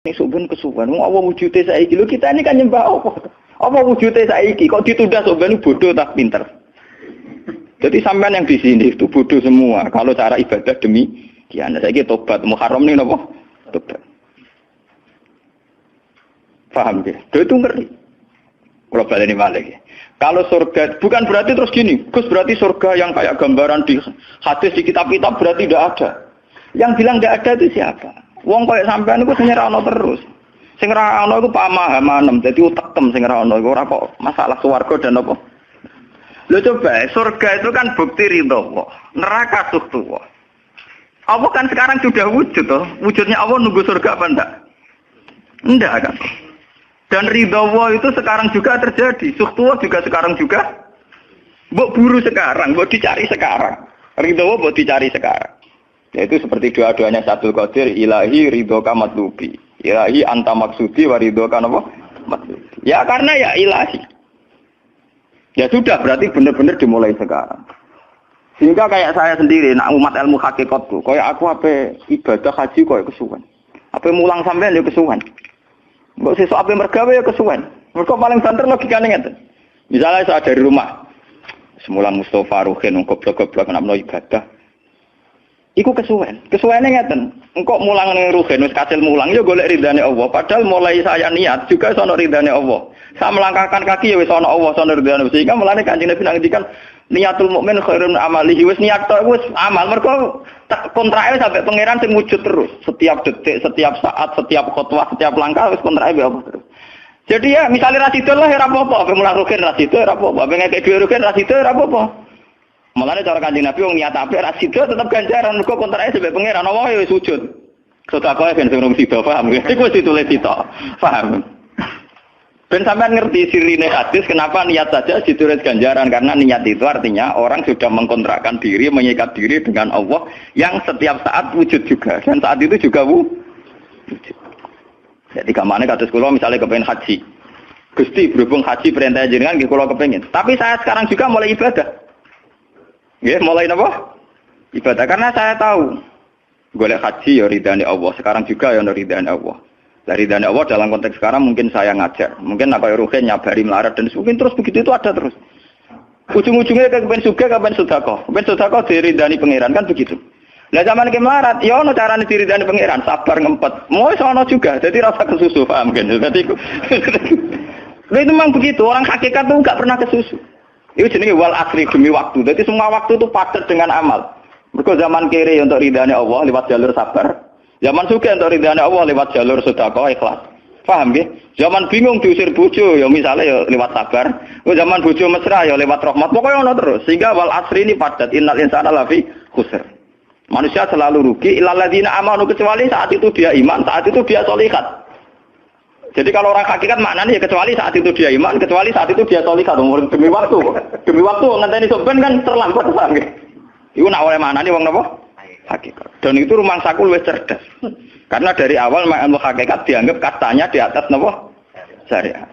Ning suben kesuwen. Wong apa wujude saiki lho kita ini kan nyembah apa? Apa wujude saiki kok ditunda suben bodoh tak pinter. Jadi sampean yang di sini itu bodoh semua. Kalau cara ibadah demikian. Saiki tobat Muharram ning napa? Tobat. Paham ya? Itu ngeri. Kalau baleni malih. Kalau surga bukan berarti terus gini, Gus berarti surga yang kayak gambaran di hadis di kitab-kitab berarti tidak ada. Yang bilang tidak ada itu siapa? Wong kayak sampean iku sing ora ana terus. Sing ora ana iku pamahaman, dadi utekem sing ora ana iku ora kok masalah swarga dan apa. Lho coba, surga itu kan bukti ridho Allah. Neraka suktu Allah. Allah kan sekarang sudah wujud toh. Wujudnya Allah nunggu surga apa enggak? Enggak kan? Dan ridho Allah itu sekarang juga terjadi. Suktu Allah juga sekarang juga. Mbok buru sekarang, mbok dicari sekarang. Ridho Allah mbok dicari sekarang. Yaitu seperti doa-doanya Syaikhul Qadir, ilahi ridhoka matlubi. Ilahi anta maksudi wa ridhoka apa? Matlubi. Ya karena ya ilahi. Ya sudah, berarti benar-benar dimulai sekarang. Sehingga kayak saya sendiri, nak umat ilmu hakikatku, kayak aku apa ibadah haji kayak kesuwen. Apa mulang sampean ya kesuwen. Mbok sesuk apa mergawe ya kesuwen. Mergo paling banter logikane ngeten. Misalnya saya dari rumah, semula Mustofa Ruhin goblok-goblok namno ibadah. Iku kesuwen. Kesuwene ngeten. Engko mulang ning Ruhin wis kasil mulang ya golek ridane Allah. Padahal mulai saya niat juga sono ridane Allah. Saya melangkahkan kaki ya wis ana Allah sono ridane. Sehingga mulane Kanjeng Nabi ngendikan niatul mukmin khairun amalihi wis niat tok wis amal. Mergo kontrake sampai pangeran sing wujud terus. Setiap detik, setiap saat, setiap khotwah, setiap langkah wis kontrake Allah terus. Jadi ya misalnya rasido lah ya ora apa-apa, ape mulang Ruhin rasido ora apa-apa, ape ngekek dhewe Ruhin rasido ora apa-apa. Mulane cara Kanjeng Nabi wong niat apik rasido tetep ganjaran mergo kontrake sampai pangeran Allah ya wis wujud. Sedekah ben sing sida paham. Iku wis ditulis sita. Paham. Ben sampean ngerti sirine hadis kenapa niat saja ditulis ganjaran karena niat itu artinya orang sudah mengkontrakkan diri, mengikat diri dengan Allah yang setiap saat wujud juga dan saat itu juga wujud. Jadi kamane kados kula misalnya kepengin haji. Gusti berhubung haji perintah jenengan nggih kula kepengin. Tapi saya sekarang juga mulai ibadah. Nggih, mulai napa? Ibadah karena saya tahu golek haji ya ridane Allah. Sekarang juga ya ridane Allah. Dari ridane Allah dalam konteks sekarang mungkin saya ngajar. Mungkin apa Ruhin nyabari melarat dan mungkin terus begitu itu ada terus. Ujung-ujungnya kepen suga kapan sedekah. Kepen sedekah diridani pangeran kan begitu. Lah zaman ke melarat ya ono carane diridani pangeran, sabar ngempet. Mau sono juga. Jadi rasa kesusu paham kan. Jadi itu memang begitu. Orang hakikat itu enggak pernah kesusu. Itu jenenge wal asri demi waktu. Jadi semua waktu itu padat dengan amal. Mergo zaman kiri untuk ridane Allah lewat jalur sabar. Zaman suka untuk ridane Allah lewat jalur sedekah ikhlas. Paham nggih? Zaman bingung diusir bojo ya misalnya ya lewat sabar. Zaman bojo mesra ya lewat rahmat. Pokoknya ono terus. Sehingga wal asri ini padat. Innal insana lafi khusr. Manusia selalu rugi illal ladzina amanu kecuali saat itu dia iman, saat itu dia sholihat. Jadi kalau orang hakikat maknanya ya kecuali saat itu dia iman, kecuali saat itu dia sholihat. Demi waktu. Demi waktu ngenteni sampean kan terlambat paham nggih? Iku nak oleh maknane wong napa? Hakikat. Dan itu rumah sakul wis cerdas. Karena dari awal ilmu hakikat dianggap kastanya di atas napa? Syariat.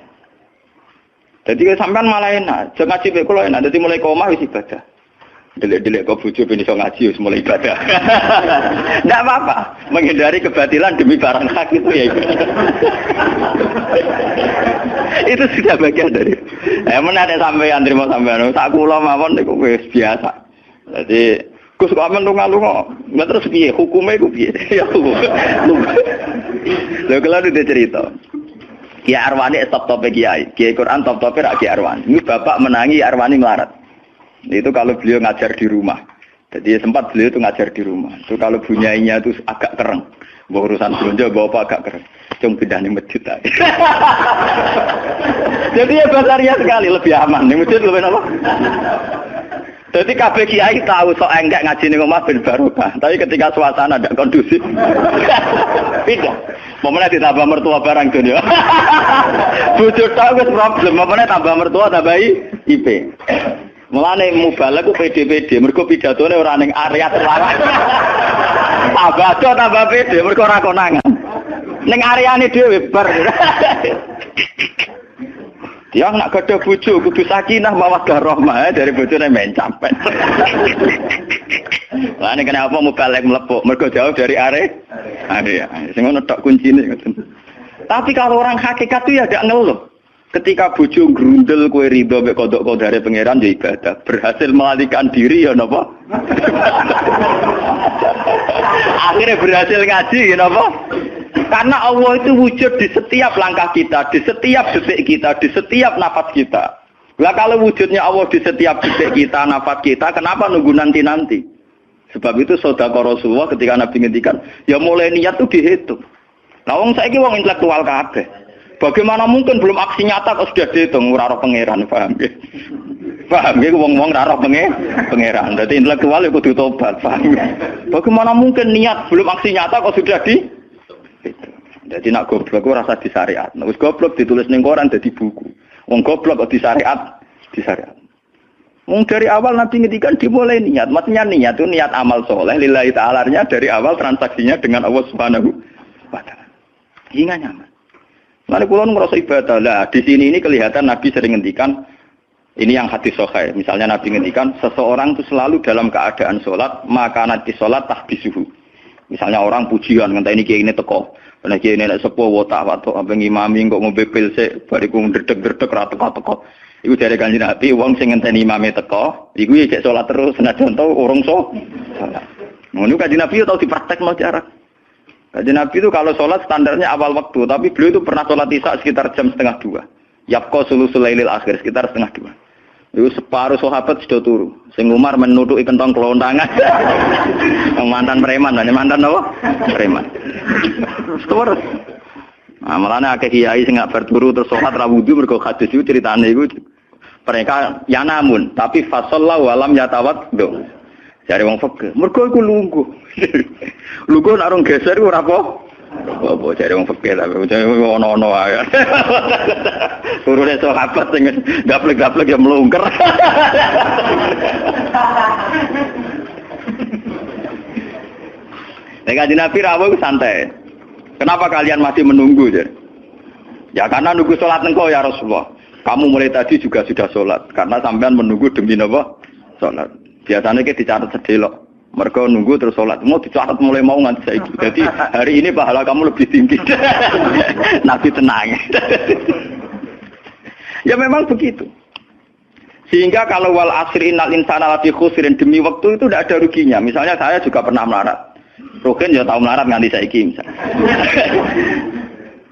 Jadi sampean malah enak, jangan ngaji kok enak, dadi mulai omah wis ibadah. Delik-delik kok bojo ben iso ngaji wis mulai ibadah. Enggak apa-apa, menghindari kebatilan demi barang hak itu ya. Itu sudah bagian dari. Menawa sampean trimo sampean, sak kula mawon niku wis biasa. Jadi Gus kok amen lunga-lunga. Nggak terus piye? Hukumnya iku piye? Ya hukum. Lha kalau dia cerita. Kiai Arwani top-top kiai. Kiai Quran top-top rak Kiai Arwani. Ini bapak menangi Arwani melarat. Itu kalau beliau ngajar di rumah. Jadi sempat beliau itu ngajar di rumah. Itu kalau bunyainya itu agak kereng. Bawa urusan belanja bawa agak kereng. Cuma pindah di masjid aja. Jadi ya basaria sekali lebih aman. Di masjid lebih apa? Jadi kabeh kiai tahu sok enggak ngaji ning omah ben barokah, tapi ketika suasana tidak kondusif. Pindah. Momennya ditambah mertua barang dunia. Bojo tok wis problem, momennya tambah mertua tambah IP. Mulane mubalek ku PD-PD, mergo pidatone ora ning area terlarang. Tambah PD, mergo ora konangan. Ning areane dhewe bar. Dia nak gadah bojo kudu sakinah mawaddah rahmah dari bojone men campet. Lah nek kenapa mubalek mlepuk mergo jauh dari area. Sing ngono tok kuncine ngoten. Tapi kalau orang hakikat itu ya gak ngeluh. Ketika bojo grundel kowe ridho mek kodok-kodare pangeran ya ibadah. Berhasil melalikan diri ya napa? Akhirnya berhasil ngaji ya napa? Karena Allah itu wujud di setiap langkah kita, di setiap detik kita, di setiap nafas kita. Lah kalau wujudnya Allah di setiap detik kita, nafas kita, kenapa nunggu nanti-nanti? Sebab itu sedekah Rasulullah ketika Nabi ngendikan, ya mulai niat itu dihitung. Lah wong saiki wong intelektual kabeh. Bagaimana mungkin belum aksi nyata kok sudah dihitung ora roh pangeran, paham nggih? Paham nggih wong-wong ora roh pangeran. Dadi intelektual ya kudu tobat, paham nggih? Bagaimana mungkin niat belum aksi nyata kok sudah di Jadi nak goblok ora rasa di syariat. Nek wis goblok ditulis ning koran dadi buku. Wong goblok kok di syariat, di syariat. Wong dari awal Nabi ngendikan dimulai niat. Maksudnya niat itu niat amal soleh lillahi ta'ala-nya dari awal transaksinya dengan Allah Subhanahu wa taala. Hingga nyaman. Mane kula ngrasa ibadah. Lah di sini ini kelihatan Nabi sering ngendikan ini yang hadis sahih. Misalnya Nabi ngendikan seseorang itu selalu dalam keadaan salat, maka nanti salat tahbisuhu. Misalnya orang pujian ngenteni kiai ini teko. Nek kiai ini nek sepuh wotak watuk ambeng imami kok ngombe pil sik bariku ndredeg-ndredeg ra teko-teko. Iku dari Kanjeng Nabi wong sing ngenteni imame teko, iku ya cek salat terus senajan to urung salat. Ngono Kanjeng Nabi tau dipraktekno cara. Kanjeng Nabi itu kalau sholat standarnya awal waktu, tapi beliau itu pernah sholat isya sekitar jam 1:30. Yapqa sulusul lailil akhir sekitar 1:30. Itu separuh sahabat sudah turu. Sing Umar menutuki kentong kelontangan. Mantan preman, mantan apa? Preman. Terus. Nah, malahnya akeh kiai sing gak berturu terus sholat ra wudu mergo hadis itu ceritane iku. Mereka ya namun, tapi fasallahu alam yatawad. Jare wong fikih, mergo iku lungguh. Lungguh nek orang geser iku ora apa. Apa jare wong fikih ta, ono-ono wae. Turune sahabat sing gaplek-gaplek ya mlungker. Nek Kanjeng Nabi rawuh santai. Kenapa kalian masih menunggu ya? Ya karena nunggu sholat engkau ya Rasulullah. Kamu mulai tadi juga sudah sholat. Karena sampean menunggu demi apa? Sholat. Biasanya kita dicatat sedelok. Mereka nunggu terus sholat. Mau dicatat mulai mau nganti saiki. Jadi hari ini pahala kamu lebih tinggi. Nabi tenang. Ya memang begitu. Sehingga kalau wal asri innal insana lafi khusrin demi waktu itu tidak ada ruginya. Misalnya saya juga pernah melarat. Rugen ya tahu melarat nganti saiki misalnya.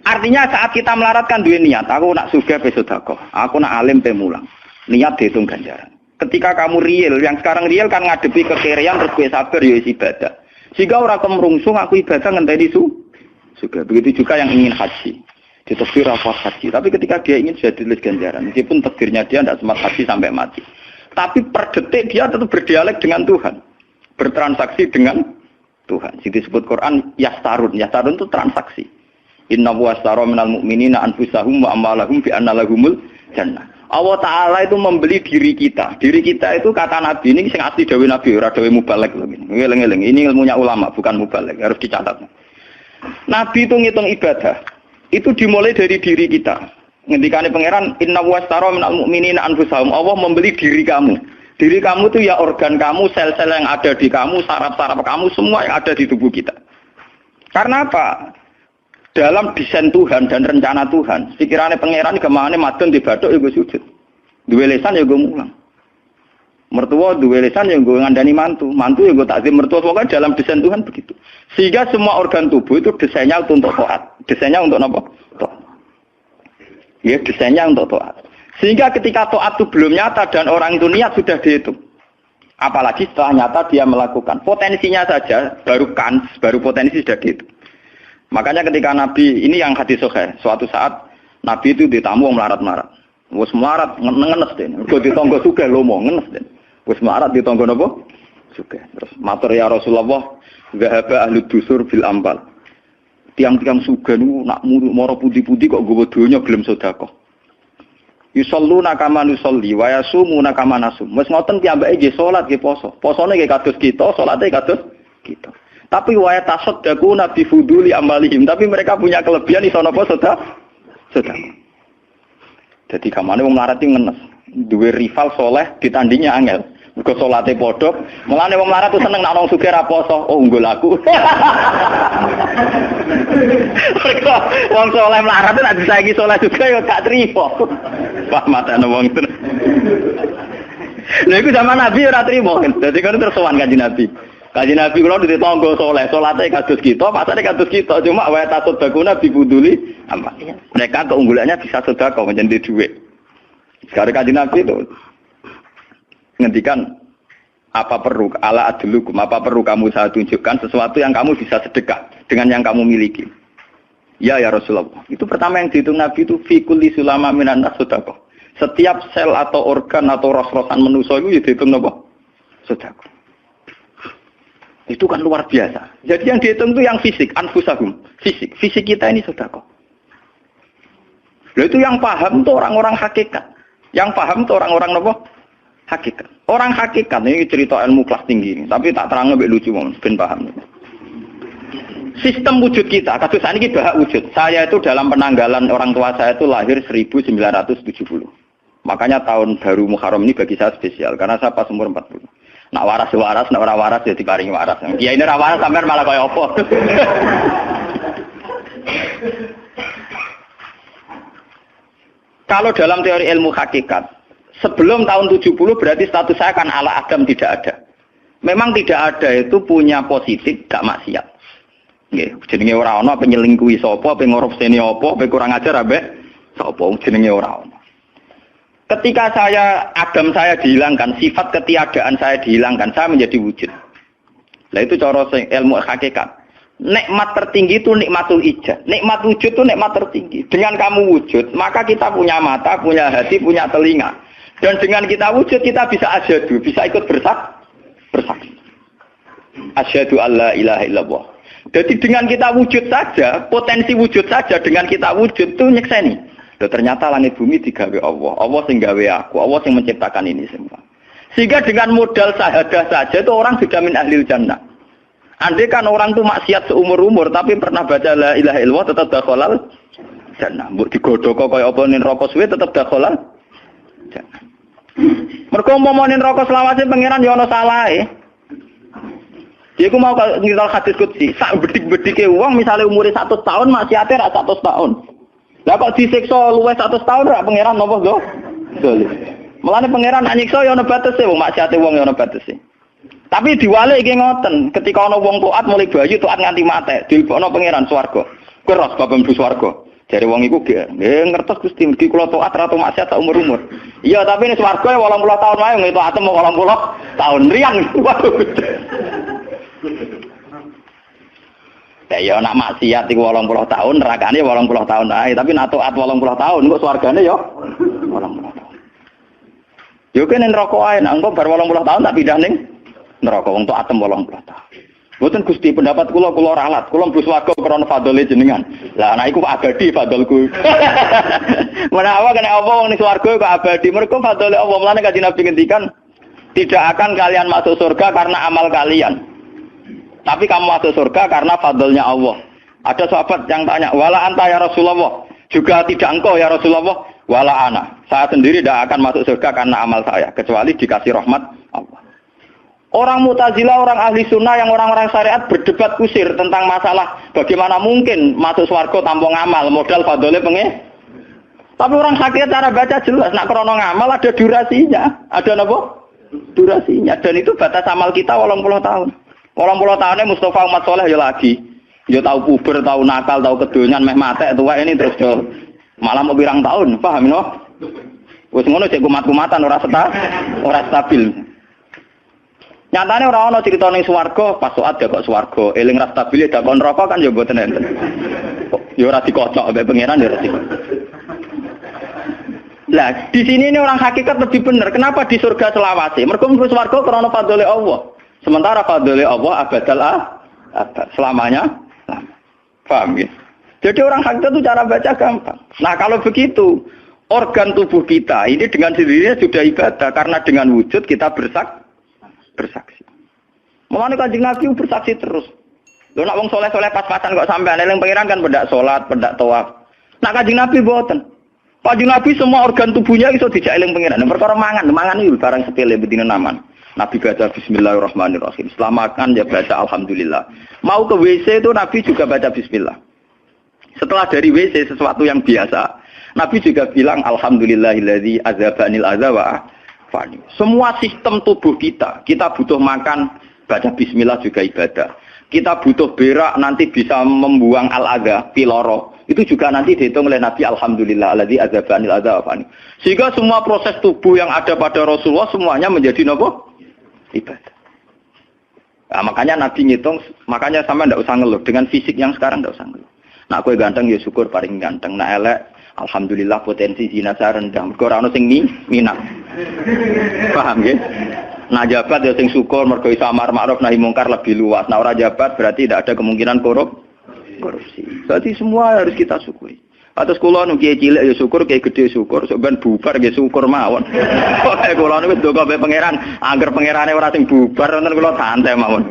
Artinya saat kita melarat kan duwe niat, aku nak sugih pe sedekah, aku nak alim pe mulang. Niat dihitung ganjaran. Ketika kamu real, yang sekarang real kan ngadepi kekerean terus kowe sabar ya ibadah. Sehingga ora kemrungsung aku ibadah ngenteni sugih. Begitu juga yang ingin haji. Ditekbir apa haji, tapi ketika dia ingin sudah ditulis ganjaran. Meskipun takdirnya dia tidak sempat haji sampai mati. Tapi per detik dia tetap berdialek dengan Tuhan. Bertransaksi dengan Tuhan. Jadi disebut Quran yastarun. Yastarun itu transaksi. Inna wastara minal mu'minina anfusahum wa amalahum bi anna lahumul jannah. Allah Ta'ala itu membeli diri kita. Diri kita itu kata Nabi ini sing asli dawuh Nabi ora dawuh mubalek lho ngene. Ngeling-eling. Ini ilmunya ulama bukan mubalek, harus dicatat. Nabi itu ngitung ibadah. Itu dimulai dari diri kita. Ngendikane pangeran inna wastara minal mu'minina anfusahum. Allah membeli diri kamu. Diri kamu itu ya organ kamu, sel-sel yang ada di kamu, saraf-saraf kamu, semua yang ada di tubuh kita. Karena apa? Dalam desain Tuhan dan rencana Tuhan, pikirannya pangeran kemana madon di bathuk ya gue sujud. Duwe lesan ya gue mulang. Mertua duwe lesan ya gue ngandani mantu. Mantu ya gue takzim mertua. Pokoknya dalam desain Tuhan begitu. Sehingga semua organ tubuh itu desainnya untuk taat. Desainnya untuk apa? Taat. Ya desainnya untuk taat. Sehingga ketika taat itu belum nyata dan orang itu niat sudah dihitung. Apalagi setelah nyata dia melakukan. Potensinya saja baru potensi sudah dihitung. Makanya ketika Nabi, ini yang hadis sahih, suatu saat Nabi itu ditamu melarat-melarat. Wes melarat ngenes deh. Kok ditonggo sugih lomo ngenes deh. Wes melarat ditonggo napa? Sugih. Terus matur ya Rasulullah, zahaba ahli dusur bil ambal. Tiang-tiang sugih niku nak moro putih-putih kok nggawa donya gelem sedekah. Yusalluna kama nusolli wa yasumuna kama nasum. Wes ngoten piyambake nggih salat nggih poso. Posone nggih kados kita, salate kados kita. Tapi wa tasaddaquna bi fuduli amalihim. Tapi mereka punya kelebihan iso napa sedekah. Jadi kamane wong melarat iki ngenes. Duwe rival soleh ditandingnya angel. Mergo salate padha. Mulane wong melarat tuh seneng nek wong sugih ra poso. Oh, unggul aku. Mergo wong saleh melarat nek disaiki saleh juga ya gak trimo. Wah, matane wong itu. Lha iku zaman Nabi ora trimo. Dadi kan terus sowan Kanjeng Nabi. Kanjeng Nabi kula di tangga saleh, salate kados kita, pasane kados kita, cuma wa tasodakuna bibuduli amal. Mereka keunggulannya bisa sedekah menjadi duit. Sekarang Kanjeng Nabi itu ngendikan apa perlu ala adlukum, apa perlu kamu saya tunjukkan sesuatu yang kamu bisa sedekah dengan yang kamu miliki. Ya Rasulullah. Itu pertama yang dihitung Nabi itu fi kulli sulama minan nas sedekah. Setiap sel atau organ atau ros-rosan manusia itu dihitung apa? Sedekah. Itu kan luar biasa. Jadi yang dihitung itu yang fisik, anfusahum, fisik. Fisik kita ini sedekah. Lalu itu yang paham tuh orang-orang hakikat. Yang paham tuh orang-orang apa? Hakikat. Orang hakikat ini cerita ilmu kelas tinggi ini, tapi tak terang lebih lucu ben paham. Sistem wujud kita, kasus ini bahak wujud. Saya itu dalam penanggalan orang tua saya itu lahir 1970. Makanya tahun baru Muharram ini bagi saya spesial karena saya pas umur 40. Nak waras, nak ora waras ya diparingi waras. Ya ini ora waras sampean malah kaya apa. Kalau dalam teori ilmu hakikat, sebelum tahun 70 berarti status saya kan ala Adam tidak ada. Memang tidak ada itu punya positif gak maksiat. Nggih, jenenge ora ana penyelingkuhi sapa, pe ngorupseni apa, pe kurang ajar ambek sapa jenenge ora ana. Ketika Adam saya dihilangkan, sifat ketiadaan saya dihilangkan, saya menjadi wujud. Nah itu cara ilmu hakikat. Nikmat tertinggi itu nikmatul ijad. Nikmat wujud itu nikmat tertinggi. Dengan kamu wujud, maka kita punya mata, punya hati, punya telinga. Dan dengan kita wujud, kita bisa asyhadu, bisa ikut bersaksi. Asyhadu alla ilaha illallah. Jadi dengan kita wujud saja, potensi wujud saja dengan kita wujud itu nyekseni. Loh, ternyata langit bumi digawe Allah. Allah sing gawe aku, Allah sing menciptakan ini semua. Sehingga dengan modal syahadah saja itu orang sudah min ahlil jannah. Andai kan orang itu maksiat seumur-umur tapi pernah baca la ilaha illallah tetap dakhalal jannah. Mbok digodhok kaya apa ning neraka suwe tetap dakhalal jannah. Mergo umpama ning neraka selawase pangeran ya ana salahe. Dia ku mau ngiral hadis qudsi, sak bedik-bedike wong misale umure 100 tahun maksiate ra 100 tahun. Lah kok disiksa luwih 100 tahun ra pangeran napa go? Dolim. Mulane pangeran nak nyiksa ya ana batese wong maksiate wong ya ana batese. Tapi diwalik iki ngoten, ketika ana wong taat mulai bayi taat nganti mate, dilebokno pangeran swarga. Keros bab mlebu swarga. Jare wong iku nggih ngertos Gusti mergi kula taat ra maksiat sak umur-umur. Iya, tapi ning swarga 80 tahun wae ngene taat 80 tahun riang. Waduh. Ya nak maksiat iku 80 tahun, nerakane 80 tahun ae, tapi nak taat 80 tahun kok swargane ya 80 tahun. Yo kene neraka ae, nek engko bar 80 tahun tak pindah ning neraka wong taat 80 tahun. Mboten Gusti pendapat kula ralat, kula mlebu swarga krana fadhole jenengan. Lah anak iku abadi fadholku. Menawa kena apa wong ning swarga kok abadi, mergo fadhole Allah. Mulane Kanjeng Nabi ngendikan, tidak akan kalian masuk surga karena amal kalian. Tapi kamu masuk surga karena fadlnya Allah. Ada sahabat yang tanya, wala anta ya Rasulullah. Juga tidak engkau ya Rasulullah. Wala ana. Saya sendiri tidak akan masuk surga karena amal saya. Kecuali dikasih rahmat Allah. Orang Mu'tazilah, orang ahli sunnah yang orang-orang syariat berdebat kusir tentang masalah bagaimana mungkin masuk surga tanpa ngamal. Modal fadlnya pengen. Tapi orang hakikat cara baca jelas. Nak krono ngamal ada durasinya. Ada apa? Durasinya. Dan itu batas amal kita 80 tahun. 80 tahunnya Mustafa umat soleh ya lagi. Ya tahu puber, tahu nakal, tahu kedonyan, meh matek tua ini terus yo malah mau birang tahun, paham no? Wes ngono cek kumat-kumatan ora stabil. Nyatane ora ana crita ning swarga, pas saat ya kok swarga, eling ra stabil ya kon neraka kan ya mboten enten. Ya ora dikocok mbek pangeran ya ora dikocok. Lah, di sini ini orang hakikat lebih benar. Kenapa di surga selawase? Mergo mlebu swarga krana fadhole Allah. Sementara fadhole Allah abadal abad, selamanya. Paham ya? Jadi orang hakikat itu cara baca gampang. Nah, kalau begitu, organ tubuh kita ini dengan sendirinya sudah ibadah karena dengan wujud kita bersaksi. Mulane Kanjeng Nabi bersaksi terus. Lho nak wong soleh-soleh pas-pasan kok sampean eling pangeran kan pendak salat, pendak tawaf. Nak Kanjeng Nabi mboten. Kanjeng Nabi semua organ tubuhnya iso dijak eling pangeran. Perkara mangan iki barang sepele bedine naman. Nabi baca bismillahirrahmanirrahim. Setelah makan ya baca alhamdulillah. Mau ke WC itu Nabi juga baca bismillah. Setelah dari WC sesuatu yang biasa, Nabi juga bilang alhamdulillahilladzi azhabanil adza wa afani. Semua sistem tubuh kita butuh makan, baca bismillah juga ibadah. Kita butuh berak nanti bisa membuang al-adza, piloro. Itu juga nanti dihitung oleh Nabi alhamdulillah alladzi azhabanil adza wa afani. Sehingga semua proses tubuh yang ada pada Rasulullah semuanya menjadi napa? Ibadah. Nah, makanya Nabi ngitung, makanya sama ndak usah ngeluh dengan fisik yang sekarang ndak usah ngeluh. Nak kowe ganteng ya syukur paling ganteng, nak elek alhamdulillah potensi zina saya rendah. Mergo ora ono sing minat. Paham nggih? Nah jabat ya sing syukur mergo iso amar ma'ruf nahi mungkar lebih luas. Nah ora jabat berarti tidak ada kemungkinan korupsi. Berarti semua harus kita syukuri. Atus kula nu kiye cilik ya syukur, kiye gedhe syukur, sok ben bubar ya syukur mawon. Pokoke kula niku ndonga be pangeran, angger pangerane ora sing bubar wonten kula santai mawon.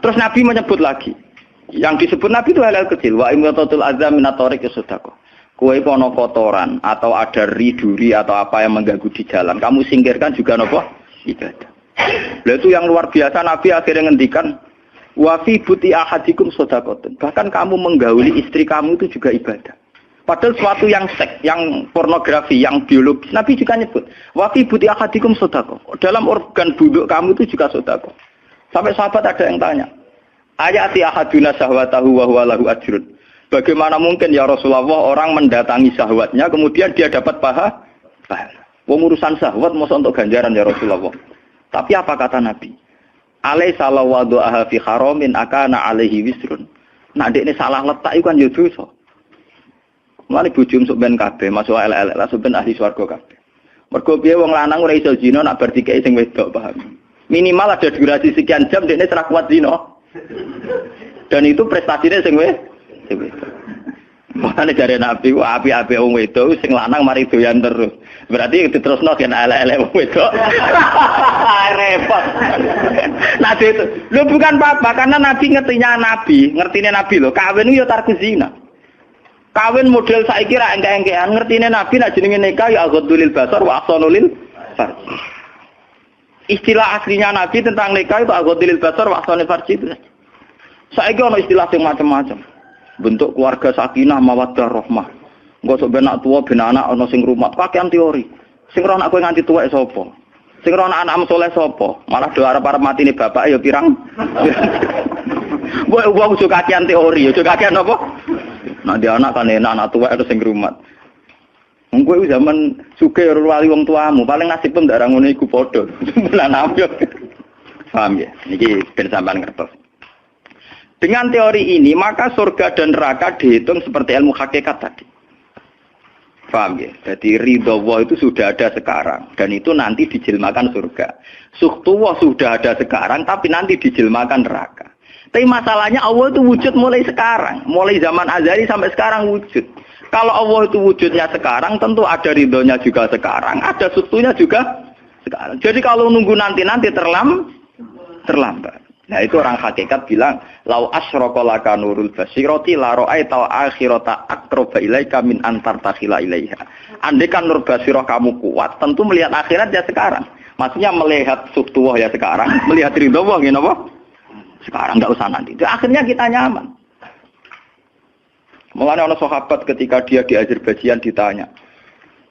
Terus Nabi menyebut lagi. Yang disebut Nabi itu hal-hal kecil. Wa imatatul azza minatorik sedekah. Kowe kono kotoran atau ada riduri atau apa yang mengganggu di jalan, kamu singkirkan juga napa? Ibadah. Lah itu yang luar biasa Nabi akhirnya ngendikan wa fi buti ahadikum sedekatun. Bahkan kamu menggauli istri kamu itu juga ibadah. Padahal sesuatu yang seks, yang pornografi, yang biologis, Nabi juga nyebut wa fi buti ahadikum sedekah. Dalam organ buduk kamu itu juga sedekah. Sampai sahabat ada yang tanya, ayati ahaduna syahwatahu wa huwa lahu ajrun. Bagaimana mungkin ya Rasulullah orang mendatangi syahwatnya kemudian dia dapat pahala? Wong urusan syahwat masa untuk ganjaran ya Rasulullah. Tapi apa kata Nabi? Alaisa lawadhu'aha fi haramin akana alaihi wisrun. Nah dekne salah letak iku kan ya dosa. Mulane bojo sok ben kabeh masuk elek-elek lah sok ben ahli swarga kabeh. Mergo piye wong lanang ora iso zina nak bar dikeki sing wedok, paham? Minimal ada durasi sekian jam dekne ora kuat zina. Dan itu prestasinya sing wedok. Makanya dari Nabi, api-api wong wedok sing lanang mari doyan terus. Berarti diterusno kan elek-elek wong wedok. Repot. Nah itu, lu bukan apa-apa karena Nabi ngertine Nabi lho, kawin yo tarku zina. Kawin model saiki ra engke-engkean, ngertine Nabi nek jenenge nikah ya aghadulil basar wa ahsanulil farj. Istilah aslinya Nabi tentang nikah itu aghadulil basar wa ahsanul farj itu. Saiki ono istilah sing macam-macam. Bentuk keluarga sakinah mawaddah rahmah. Engko sok ben anak tuwa ben anak ana sing rumat, kakean teori. Sing ora anak kowe nganti tuwek sapa? Sing ora anak soleh sapa? Malah do arep-arep matine bapak ya pirang. Wong sok kakean teori, sok kakean apa? Nah dia anak kan enak anak tuwek sing rumat. Wong kowe zaman sugih ora wali wong tuamu, paling nasib pun ndak ngono iku padha. Lan ambyok. Paham ya? Niki ben sampean ngertos. Dengan teori ini, maka surga dan neraka dihitung seperti ilmu hakikat tadi. Paham ya? Jadi ridho Allah itu sudah ada sekarang. Dan itu nanti dijelmakan surga. Suhtullah sudah ada sekarang, tapi nanti dijelmakan neraka. Tapi masalahnya Allah itu wujud mulai sekarang. Mulai zaman azali sampai sekarang wujud. Kalau Allah itu wujudnya sekarang, tentu ada ridhonya juga sekarang. Ada suhtunya juga sekarang. Jadi kalau nunggu nanti-nanti terlambat. Nah itu orang hakikat bilang lau asyraka laka nurul basirati la ra'aita akhirata aqraba ilaika min antar takhila ilaiha. Andai kan nur basirah kamu kuat, tentu melihat akhirat ya sekarang. Maksudnya melihat subtuwah ya sekarang, melihat ridho Allah ngene apa? Sekarang enggak usah nanti. Akhirnya kita nyaman. Mulane ana sahabat ketika dia di Azerbaijan ditanya,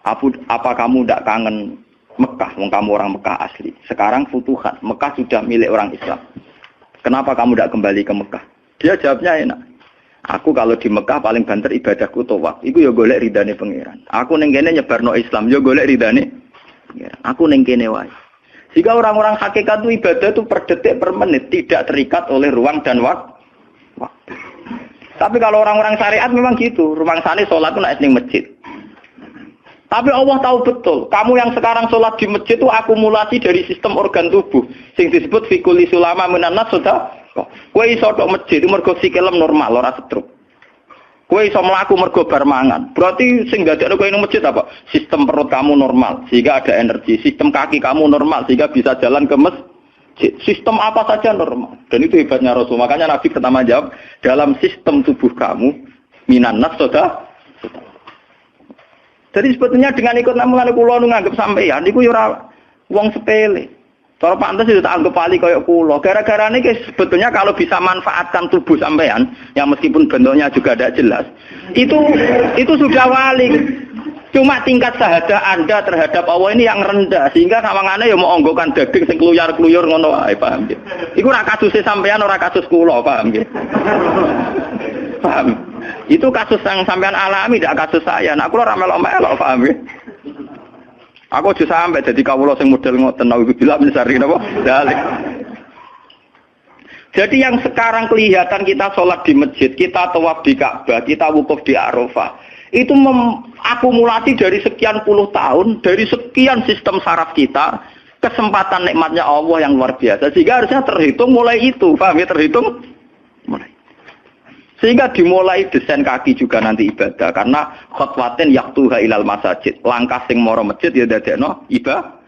"Apa kamu enggak kangen Mekah? Wong kamu orang Mekah asli. Sekarang futuhat, Mekah sudah milik orang Islam. Kenapa kamu tidak kembali ke Mekah?" Dia jawabnya enak. Aku kalau di Mekah paling banter ibadahku tawaf. Iku ya golek ridane pangeran. Aku ning kene nyebarno Islam ya golek ridane pangeran. Aku ning kene wae. Jika orang-orang hakikat itu ibadah itu per detik per menit, tidak terikat oleh ruang dan waktu. Tapi kalau orang-orang syariat memang gitu. Rumang sane salat ku nek ning masjid. Tapi Allah tahu betul, kamu yang sekarang sholat di masjid itu akumulasi dari sistem organ tubuh. Sing disebut fikuli sulama minanas sudah. Kowe iso tok masjid itu mergo sikilem normal, ora stroke. Kowe iso mlaku mergo bar mangan. Berarti sing dadekno kowe ning masjid apa? Sistem perut kamu normal, sehingga ada energi. Sistem kaki kamu normal, sehingga bisa jalan ke masjid. Sistem apa saja normal. Dan itu hebatnya Rasul. Makanya Nabi pertama jawab, dalam sistem tubuh kamu minanas sudah. Jadi sebetulnya dengan ikut namungan kula nu nganggep sampeyan niku yo ora Wong sepele. Cara pantes itu tak anggap pali kayak kula. Gara-gara ini sebetulnya kalau bisa manfaatkan tubuh sampean, yang meskipun bentuknya juga tidak jelas, itu sudah wali. Cuma tingkat sahadah Anda terhadap Allah ini yang rendah, sehingga sawangannya ya mau onggokan daging sing kluyar-kluyur ngono wae, paham nggih. Iku ora kasuse sampean, ora kasus kula, paham nggih. Paham. Itu kasus yang sampean alami, tidak kasus saya. Nah, kula ora melok-melok, paham nggih. Aku aja sampai jadi kawula sing model ngoten nawi bila mencari napa dalil. Jadi yang sekarang kelihatan kita sholat di masjid, kita tawaf di Ka'bah, kita wukuf di Arafah, itu akumulasi dari sekian puluh tahun, dari sekian sistem saraf kita, kesempatan nikmatnya Allah yang luar biasa. Sehingga harusnya terhitung mulai itu, paham ya, terhitung mulai. Sehingga dimulai desain kaki juga nanti ibadah, karena khotwatin yaktuha ilal masajid, langkah sing moro masjid ya dadekno ibadah.